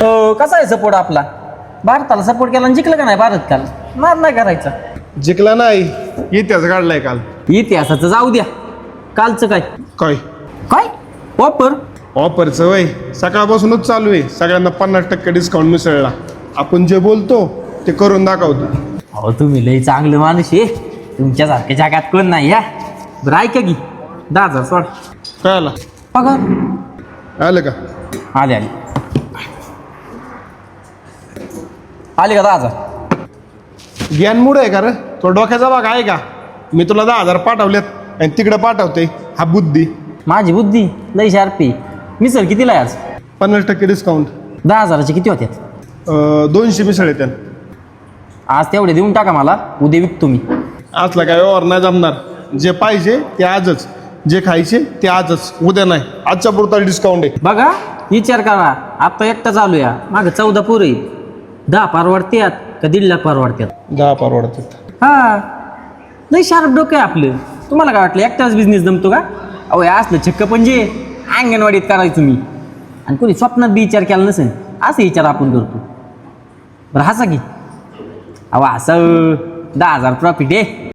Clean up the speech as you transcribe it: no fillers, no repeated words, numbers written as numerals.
कसा आहे सपोर्ट आपला? भारताला सपोर्ट केला आणि जिंकलं का नाही भारत काल? नाद नाही करायचा. जिंकला नाही, इतिहास काढलाय काल. इतिहासाचं जाऊ द्या, कालचं काय काय काय ऑफर? ऑफरचं वय सकाळपासूनच चालू आहे. सगळ्यांना 50% डिस्काउंट मिसळला. आपण जे बोलतो ते करून दाखवतो. अहो तुम्ही लई चांगलं माणूस आहे. तुमच्यासारख्या जगात कोण नाही या. बरं ऐका की 10,000 सोड. काय आला पगार आलं का? आले आले आले का 10,000? ज्ञान मूड आहे का रे? तो डोक्याचा भाग आहे का? मी तुला 10,000 पाठवलेत आणि तिकडे पाठवते. हा बुद्धी. माझी बुद्धी लई शार्पी. मिसळ कितीला आहे आज? 50% डिस्काउंट. 10,000चे किती होत्यात? 200 मिसळ येत्या. आज तेवढे देऊन टाका मला, उद्या विकतो मी. असला काय व्यवहार नाही जमणार. जे पाहिजे ते आजच, जे खायचे ते आजच, उद्या नाही. आजच्या पुरता डिस्काउंट आहे. बघा विचार करा, आता एकटा चालू या मागं 14 पोरं आहेत. 10 परवडत्यात का 1.5 लाख परवडत्यात? 10 परवडतात. हा लई शार्प डोकं आहे आपलं. तुम्हाला काय वाटलं एकटाच बिझनेस जमतो का? अहो हे असलं छक्क म्हणजे अंगणवाडीत करायचो मी. आणि कोणी स्वप्नात बी विचार केला नसेल असं विचार आपण करतो. बरं हसा की. अहो असं 10,000 प्रॉफिट आहे.